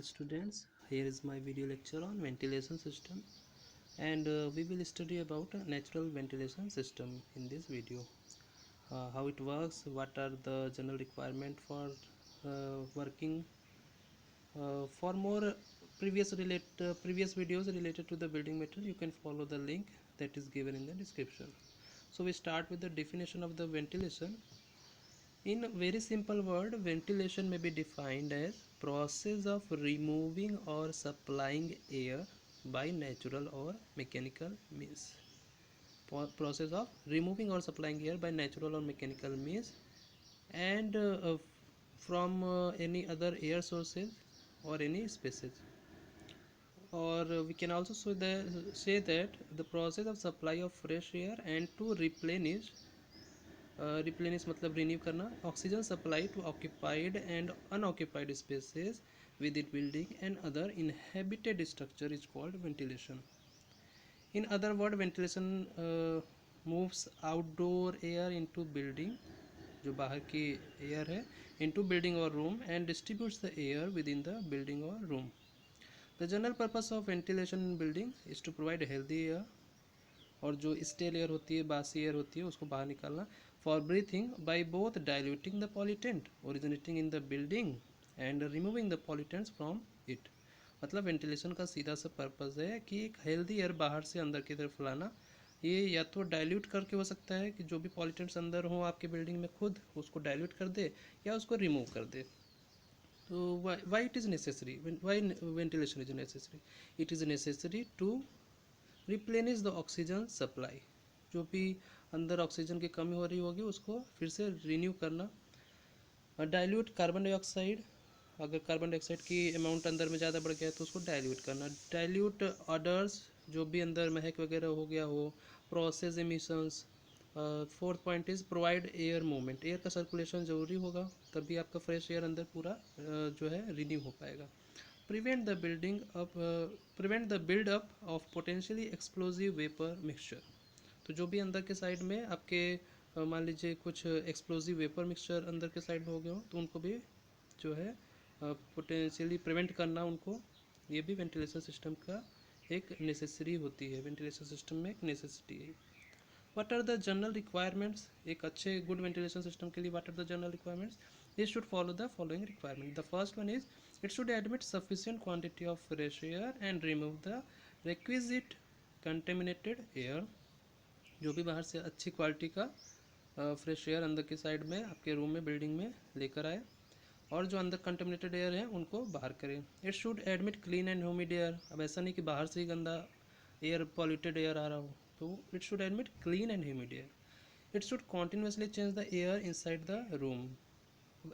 morning students. Here is my video lecture on ventilation system, and we will study about a natural ventilation system in this video. How it works, what are the general requirement for working. For more previous videos related to the building material, you can follow the link that is given in the description. So we start with the definition of the ventilation. In a very simple word, ventilation may be defined as process of removing or supplying air by natural or mechanical means. Process of removing or supplying air by natural or mechanical means, and from any other air sources or any species. Or we can also say that the process of supply of fresh air and to replenish मतलब renew करना oxygen supply to occupied and unoccupied spaces with it building and other inhabited structure is called ventilation. In other word ventilation moves outdoor air into building, जो बाहर की air है, into building और room and distributes the air within the building और room. The general purpose of ventilation in building is to provide healthy air, और जो stele air होती है, बासी एयर होती है, उसको बाहर निकालना. For breathing by both diluting the pollutant originating in the building and removing the pollutants from it. मतलब वेंटिलेशन का सीधा सा पर्पस है कि एक हेल्दी एयर बाहर से अंदर की तरफ लाना. ये या तो डाइल्यूट करके हो सकता है कि जो भी पॉल्यूटेंट्स अंदर हो आपके बिल्डिंग में खुद उसको डाइल्यूट कर दे या उसको रिमूव कर दे. तो why it is necessary, why ventilation is necessary? It is necessary to replenish the oxygen supply. जो भी अंदर ऑक्सीजन की कमी हो रही होगी उसको फिर से रिन्यू करना. डाइल्यूट कार्बन डाइऑक्साइड, अगर कार्बन डाइऑक्साइड की अमाउंट अंदर में ज़्यादा बढ़ गया है तो उसको डाइल्यूट करना. डाइल्यूट ऑडर्स, जो भी अंदर महक वगैरह हो गया हो. Process emissions. Fourth point is provide air movement. Air का सर्कुलेशन ज़रूरी होगा, तभी आपका फ्रेश एयर अंदर पूरा जो है रिन्यू हो पाएगा. prevent the build up of potentially explosive vapor mixture. तो जो भी अंदर के साइड में आपके मान लीजिए कुछ एक्सप्लोजिव वेपर मिक्सचर अंदर के साइड में हो गए हो तो उनको भी जो है पोटेंशियली प्रिवेंट करना उनको, ये भी वेंटिलेशन सिस्टम का एक नेसेसरी होती है. वेंटिलेशन सिस्टम में एक नेसेसिटी है. What are the general requirements? एक अच्छे गुड वेंटिलेशन सिस्टम के लिए what are the general requirements? It should follow the following requirement. The first one is it should admit sufficient quantity of fresh air and remove the requisite contaminated air. जो भी बाहर से अच्छी quality का fresh air अंदर की side में आपके रूम में बिल्डिंग में लेकर आए, और जो अंदर कंटेमिनेटेड एयर है उनको बाहर करें. It should admit clean and humid air. अब ऐसा नहीं कि बाहर से ही गंदा एयर, पॉल्यूटेड एयर आ रहा हो, तो it should admit clean and humid air. It should continuously change the air inside the room.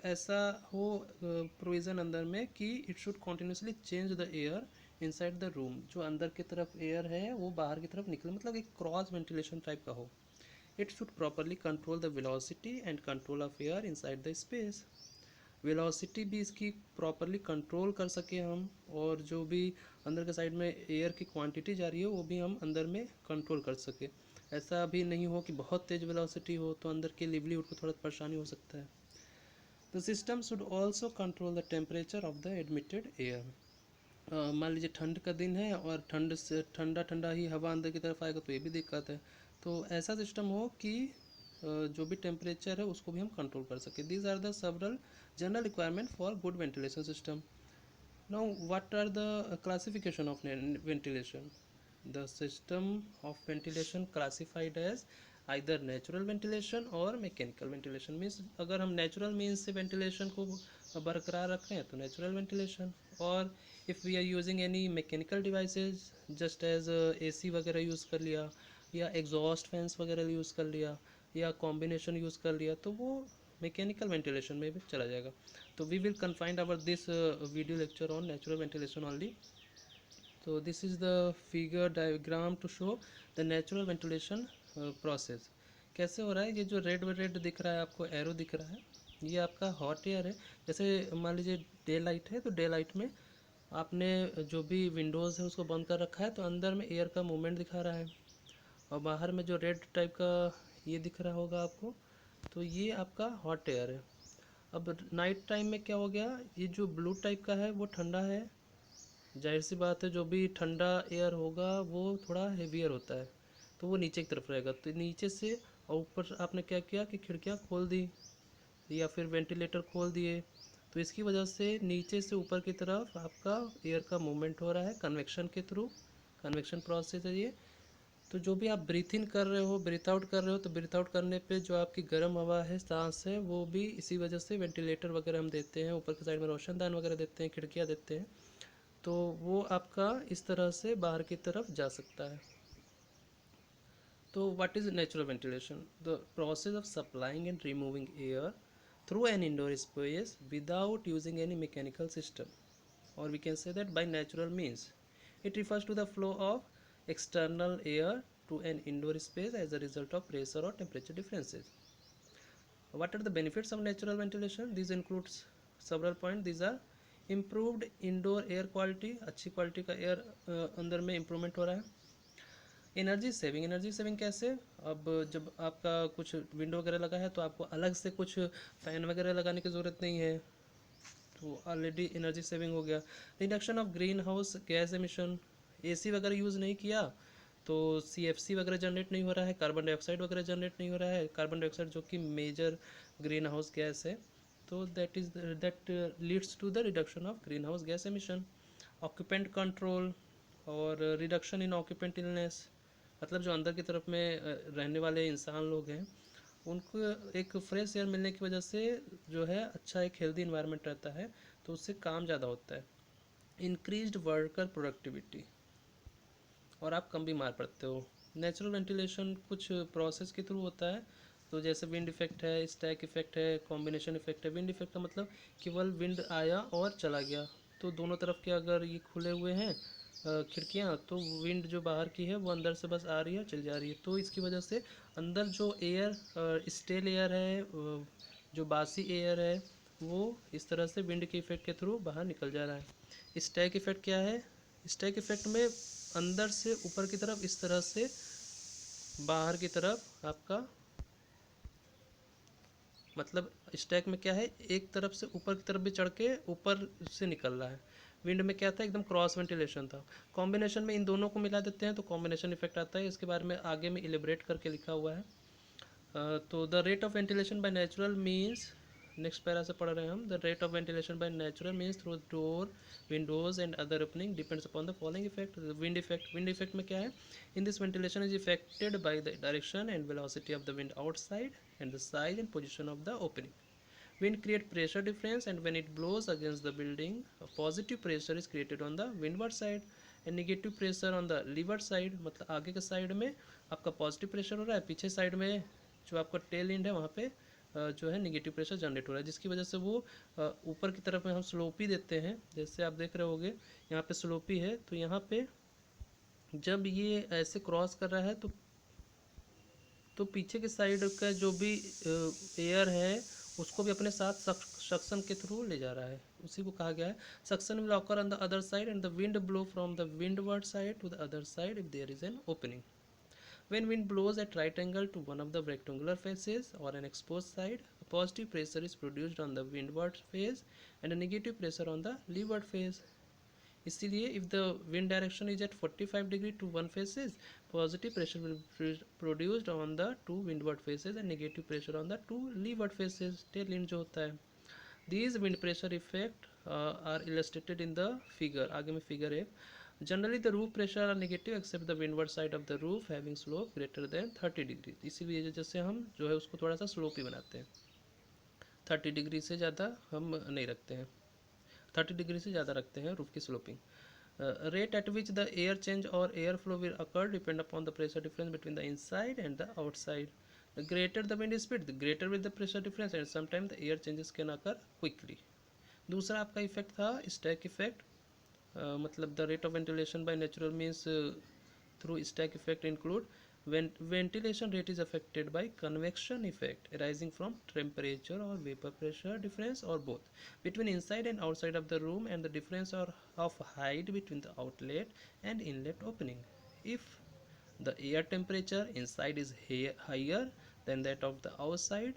ऐसा हो प्रोविज़न अंदर में कि it should continuously change the air inside the room. जो अंदर की तरफ एयर है वो बाहर की तरफ निकले, मतलब एक क्रॉस वेंटिलेशन टाइप का हो. It should properly control the velocity and control of air inside the space. Velocity भी इसकी प्रॉपरली कंट्रोल कर सके हम, और जो भी अंदर के साइड में एयर की क्वांटिटी जा रही है वो भी हम अंदर में कंट्रोल कर सके. ऐसा भी नहीं हो कि बहुत तेज़ वेलोसिटी हो तो अंदर के लिवलीहुड को थोड़ा परेशानी हो सकता है. The system should also control the temperature of the admitted air. मान लीजिए ठंड का दिन है और ठंड से ठंडा ठंडा ही हवा अंदर की तरफ आएगा तो ये भी दिक्कत है. तो ऐसा सिस्टम हो कि जो भी टेम्परेचर है उसको भी हम कंट्रोल कर सकें. These are the several general requirement for good ventilation system. Now what are the classification of ventilation? The system of ventilation classified as either natural ventilation और मैकेनिकल वेंटिलेशन. मीन्स अगर हम natural means से ventilation को बरकरार रख रहे हैं तो नेचुरल वेंटिलेशन, और if we are using any mechanical devices just as AC वगैरह यूज़ कर लिया, या एग्जॉस्ट फैंस वगैरह यूज़ कर लिया, या कॉम्बिनेशन यूज़ कर लिया, तो वो मैकेनिकल वेंटिलेशन में भी चला जाएगा. तो we will confined our this video lecture on natural ventilation only. तो this is the figure diagram to show the natural ventilation process. कैसे हो रहा है? ये जो रेड रेड दिख रहा है आपको, एरो दिख रहा है, ये आपका हॉट एयर है. जैसे मान लीजिए डे लाइट है तो डे लाइट में आपने जो भी विंडोज़ है उसको बंद कर रखा है तो अंदर में एयर का मूवमेंट दिखा रहा है, और बाहर में जो रेड टाइप का ये दिख रहा होगा आपको, तो ये आपका हॉट एयर है. अब नाइट टाइम में क्या हो गया, ये जो ब्लू टाइप का है वो ठंडा है, जाहिर सी बात है जो भी ठंडा एयर होगा वो थोड़ा हेवियर होता है, तो वो नीचे की तरफ रहेगा। तो नीचे से और ऊपर आपने क्या किया कि खिड़कियाँ खोल दी या फिर वेंटिलेटर खोल दिए, तो इसकी वजह से नीचे से ऊपर की तरफ आपका एयर का मूवमेंट हो रहा है कन्वेक्शन के थ्रू, कन्वेक्शन प्रोसेस है ये। तो जो भी आप ब्रीथ इन कर रहे हो, ब्रीथ आउट कर रहे हो, तो ब्रीथ आउट करने पे जो आपकी गर्म हवा है, सांस है, वो भी इसी वजह से वेंटिलेटर वगैरह हम देते हैं, ऊपर की साइड में रोशनदान वगैरह देते हैं, खिड़कियाँ देते हैं, तो वो आपका इस तरह से बाहर की तरफ जा सकता है। तो what is natural ventilation? The process of supplying and removing air through an indoor space without using any mechanical system, or we can say that by natural means. It refers to the flow of external air to an indoor space as a result of pressure or temperature differences. What are the benefits of natural ventilation? These includes several points. These are improved indoor air quality, अच्छी quality का air अंदर में improvement हो रहा है। Energy saving, energy saving कैसे, अब जब आपका कुछ विंडो वगैरह लगा है तो आपको अलग से कुछ फ़ैन वगैरह लगाने की ज़रूरत नहीं है, तो ऑलरेडी एनर्जी सेविंग हो गया। Reduction of green house gas emission, AC वगैरह यूज़ नहीं किया तो सीएफसी वगैरह जनरेट नहीं हो रहा है, कार्बन डाइऑक्साइड वगैरह जनरेट नहीं हो रहा है, कार्बन डाइऑक्साइड जो कि मेजर ग्रीन हाउस गैस है, तो that leads to the reduction of green house gas emission. Occupant control और रिडक्शन इन ऑक्यूपेंट इलनेस, मतलब जो अंदर की तरफ में रहने वाले इंसान लोग हैं उनको एक फ्रेश एयर मिलने की वजह से जो है अच्छा एक हेल्दी इन्वायरमेंट रहता है, तो उससे काम ज़्यादा होता है। इंक्रीज्ड वर्कर प्रोडक्टिविटी, और आप कम बीमार पड़ते हो। नेचुरल वेंटिलेशन कुछ प्रोसेस के थ्रू होता है, तो जैसे विंड इफेक्ट है, स्टैक इफेक्ट है, कॉम्बिनेशन इफेक्ट है। विंड इफेक्ट का मतलब केवल विंड आया और चला गया, तो दोनों तरफ के अगर ये खुले हुए हैं खिड़कियाँ, तो विंड जो बाहर की है वो अंदर से बस आ रही है चल जा रही है, तो इसकी वजह से अंदर जो एयर स्टेल एयर है, जो बासी एयर है, वो इस तरह से विंड के इफेक्ट के थ्रू बाहर निकल जा रहा है। स्टैक इफेक्ट क्या है, स्टैक इफेक्ट में अंदर से ऊपर की तरफ इस तरह से बाहर की तरफ आपका, मतलब स्टैक में क्या है, एक तरफ से ऊपर की तरफ भी चढ़ के ऊपर से निकल रहा है। विंड में क्या था, एकदम क्रॉस वेंटिलेशन था। कॉम्बिनेशन में इन दोनों को मिला देते हैं तो कॉम्बिनेशन इफेक्ट आता है, इसके बारे में आगे में इलेबरेट करके लिखा हुआ है। तो the rate of ventilation by natural means, next para से पढ़ रहे हैं हम, the rate of ventilation by natural means through door, Windows and other opening depends upon the following effect. Wind effect, wind effect में क्या है, in this ventilation is affected by the direction and velocity of the wind outside and the size and position of the opening. Wind creates pressure difference, and when it blows against the building, a positive pressure is created on the windward side and negative pressure on the leeward side। मतलब आगे के side में आपका positive pressure हो रहा है, पीछे side में जो आपका टेल एंड है वहाँ पे जो है नेगेटिव प्रेशर जनरेट हो रहा है, जिसकी वजह से वो ऊपर की तरफ में हम स्लोपी देते हैं। जैसे आप देख रहे होगे यहाँ पे स्लोपी है, तो यहाँ पे जब ये ऐसे क्रॉस कर रहा है तो पीछे के साइड का जो भी एयर है उसको भी अपने साथ सक्शन के थ्रू ले जा रहा है, उसी को कहा गया है suction will occur on the other side and the wind blow from the windward side to the other side if there is an opening. When wind blows at right angle to one of the rectangular faces or an exposed side, a positive pressure is produced on the windward face and a negative pressure on the leeward face. इसीलिए if the wind direction is at 45 degree to one faces, positive pressure will be produced on the two windward faces and negative pressure on the two leeward faces, tail wind जो होता है। These wind pressure effect are illustrated in the figure, आगे में figure है। Generally the roof pressure are negative except the windward side of the roof having slope greater than 30 degree, इसीलिए जैसे हम जो है उसको थोड़ा सा स्लोप ही बनाते हैं, 30 डिग्री से ज़्यादा हम नहीं रखते हैं, 30 डिग्री से ज़्यादा रखते हैं रूफ की sloping. Rate at which the air change or air flow will occur depend upon the pressure difference between the inside and the outside. The greater the wind speed, the greater will the pressure difference, and sometimes the air changes can occur quickly. दूसरा आपका effect था stack effect, मतलब the rate of ventilation by natural means through stack effect include when ventilation rate is affected by convection effect arising from temperature or vapor pressure difference or both between inside and outside of the room and the difference or of height between the outlet and inlet opening. If the air temperature inside is higher than that of the outside,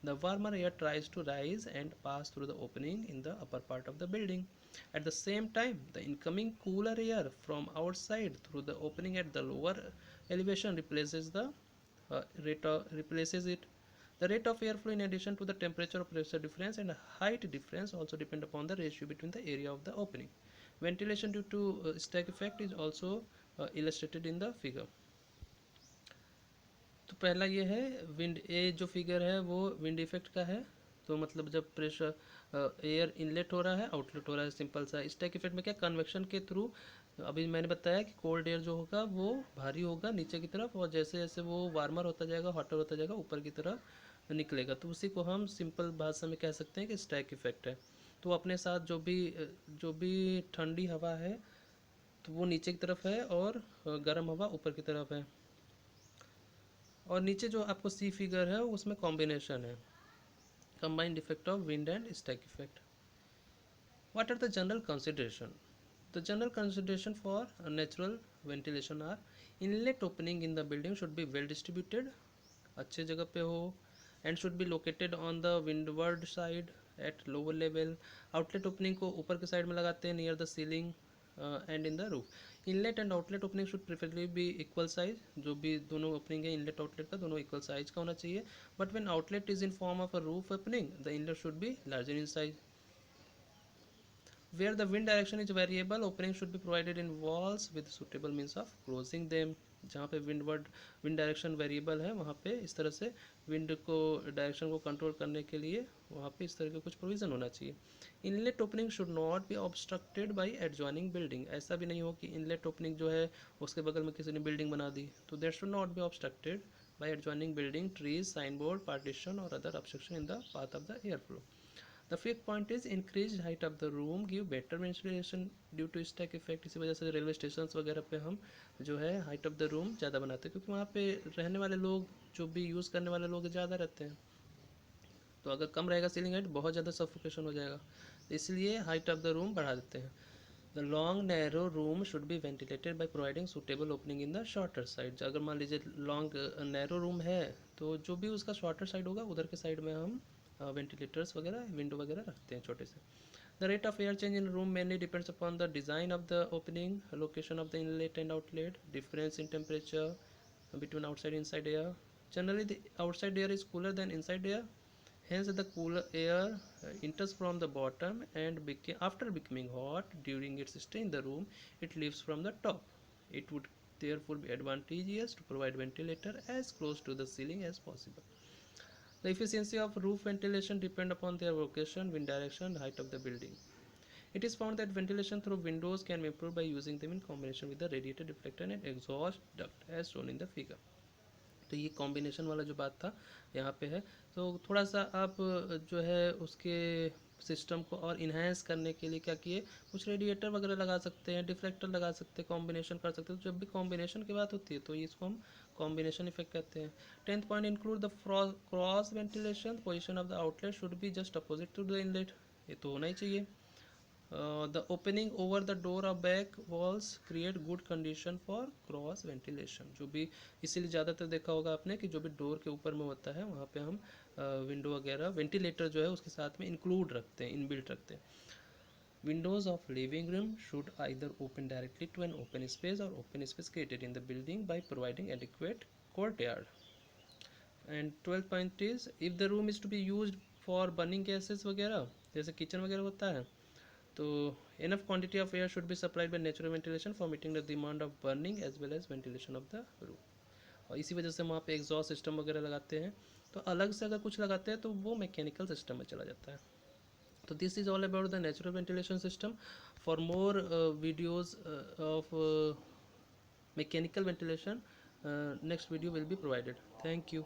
The warmer air tries to rise and pass through the opening in the upper part of the building. At the same time, the incoming cooler air from outside through the opening at the lower elevation replaces it. The rate of airflow, in addition to the temperature or pressure difference and height difference, also depend upon the ratio between the area of the opening. Ventilation due to stack effect is also illustrated in the figure. तो पहला ये है wind, ए जो figure है वो wind effect का है। तो मतलब जब प्रेशर एयर इनलेट हो रहा है, आउटलेट हो रहा है, सिंपल सा। स्टैक इफेक्ट में क्या, कन्वेक्शन के थ्रू, अभी मैंने बताया कि कोल्ड एयर जो होगा वो भारी होगा नीचे की तरफ, और जैसे जैसे वो वार्मर होता जाएगा, हॉटर होता जाएगा, ऊपर की तरफ निकलेगा। तो उसी को हम सिंपल भाषा में कह सकते हैं कि स्टैक इफेक्ट है। तो अपने साथ जो भी ठंडी हवा है तो वो नीचे की तरफ है, और गर्म हवा ऊपर की तरफ है। और नीचे जो आपको सी फिगर है उसमें कॉम्बिनेशन है, combined effect of wind and stack effect. What are the general consideration? The general consideration for natural ventilation are: inlet opening in the building should be well distributed, अच्छे जगह पे हो, and should be located on the windward side at lower level. Outlet opening को ऊपर के side में लगाते हैं, near the ceiling and in the roof. Inlet and outlet opening should preferably be equal size, जो भी दोनों ओपनिंग है इनलेट आउटलेट का, दोनों इक्वल साइज का होना चाहिए। But when outlet is in form of a roof opening, the inlet should be larger in size. Where the wind direction is variable, opening should be provided in walls with suitable means of closing them. जहाँ पे wind direction variable है वहाँ पे इस तरह से wind को direction को कंट्रोल करने के लिए वहाँ पे इस तरह का कुछ प्रोविज़न होना चाहिए। Inlet opening should not be obstructed by adjoining building, ऐसा भी नहीं हो कि इनलेट ओपनिंग जो है उसके बगल में किसी ने बिल्डिंग बना दी, तो that should not be obstructed by adjoining building, trees, sign board, partition और other obstruction in the path of the air flow. The fifth point is increased height of the room give better ventilation due to stack effect। इसी वजह से railway station वगैरह पे हम जो है height of the room ज़्यादा बनाते हैं, क्योंकि वहाँ पे रहने वाले लोग, जो भी यूज़ करने वाले लोग ज़्यादा रहते हैं। तो अगर कम रहेगा सीलिंग हाइट, बहुत ज़्यादा सफोकेशन हो जाएगा, इसलिए हाइट ऑफ द रूम बढ़ा देते हैं। The long narrow room should be ventilated by providing suitable opening in the shorter side. अगर मान लीजिए लॉन्ग नैरो रूम है तो जो भी उसका शॉर्टर साइड होगा उधर के साइड में हम वेंटिलेटर्स वगैरह, विंडो वगैरह रखते हैं छोटे से। The rate of air change in room mainly depends upon the design of the opening, location of the inlet and outlet, difference in temperature between outside and inside air. Generally, the outside air is cooler than inside air. Hence, the cooler air enters from the bottom and after becoming hot during its stay in the room, it leaves from the top. It would therefore be advantageous to provide ventilator as close to the ceiling as possible. The efficiency of roof ventilation depend upon their location, wind direction, height of the building. It is found that ventilation through windows can be improved by using them in combination with the radiator, deflector and exhaust duct as shown in the figure. तो ये combination वाला जो बात था यहाँ पे है। तो थोड़ा सा आप जो है उसके सिस्टम को और इन्हेंस करने के लिए क्या किए, कुछ रेडिएटर वगैरह लगा सकते हैं, डिफ्लेक्टर लगा सकते हैं, कॉम्बिनेशन कर सकते हैं। तो जब भी कॉम्बिनेशन की बात होती है तो इसको हम कॉम्बिनेशन इफेक्ट कहते हैं। 10th point include the cross ventilation, position of the outlet should be just opposite to the inlet, ये तो होना ही चाहिए। The opening over the door or back walls create good condition for cross ventilation। जो भी इसीलिए ज़्यादातर देखा होगा आपने कि जो भी डोर के ऊपर में होता है वहाँ पे हम विंडो वगैरह वेंटिलेटर जो है उसके साथ में इंक्लूड रखते हैं, इनबिल्ट रखते हैं। Windows of living room should either open directly to an open space or open space created in the building by providing adequate courtyard. And 12th point is if the room is to be used for burning gases वगैरह जैसे kitchen वगैरह होता है, तो enough quantity of air should be supplied by natural ventilation for meeting the demand of burning as well as ventilation of the room। और इसी वजह से हम वहाँ पे एग्जॉस्ट सिस्टम वगैरह लगाते हैं। तो अलग से अगर कुछ लगाते हैं तो वो मैकेनिकल सिस्टम में चला जाता है। तो this is all about the natural ventilation system. For more videos of mechanical ventilation, next video will be provided. Thank you.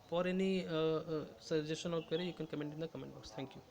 For any suggestion or query, you can comment in the comment box. Thank you.